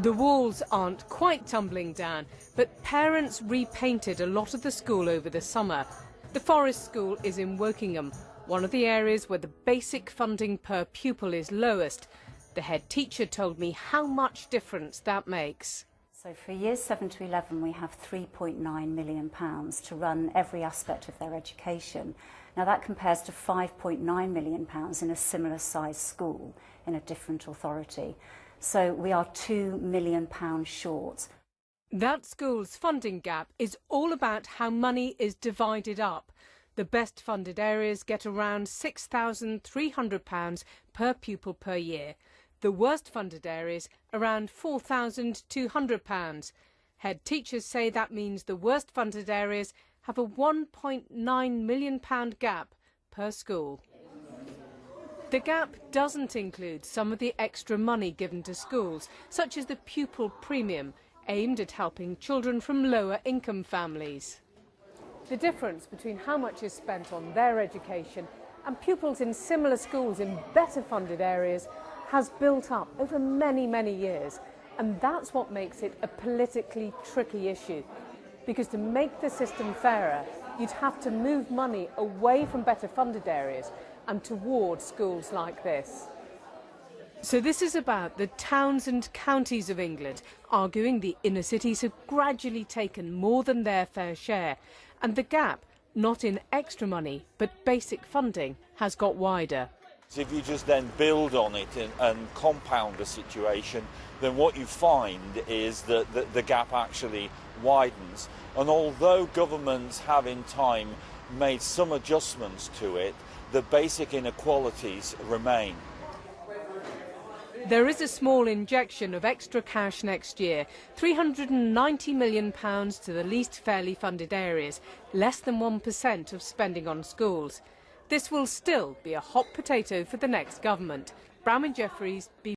The walls aren't quite tumbling down, but parents repainted a lot of the school over the summer. The Forest School is in Wokingham, one of the areas where the basic funding per pupil is lowest. The head teacher told me how much difference that makes. So for years 7 to 11 we have £3.9 million to run every aspect of their education. Now that compares to £5.9 million in a similar sized school in a different authority. So we are £2 million short. That school's funding gap is all about how money is divided up. The best funded areas get around £6,300 per pupil per year. The worst funded areas around £4,200. Head teachers say that means the worst funded areas have a £1.9 million gap per school. The gap doesn't include some of the extra money given to schools, such as the pupil premium, aimed at helping children from lower income families. The difference between how much is spent on their education and pupils in similar schools in better funded areas has built up over many, many years. And that's what makes it a politically tricky issue. Because to make the system fairer, you'd have to move money away from better funded areas and towards schools like this. So this is about the towns and counties of England arguing the inner cities have gradually taken more than their fair share, and the gap, not in extra money but basic funding, has got wider. If you just then build on it and compound the situation, then what you find is that the gap actually widens. And although governments have in time made some adjustments to it, the basic inequalities remain. There is a small injection of extra cash next year, £390 million to the least fairly funded areas, less than 1% of spending on schools. This will still be a hot potato for the next government. Bramwell Jeffries,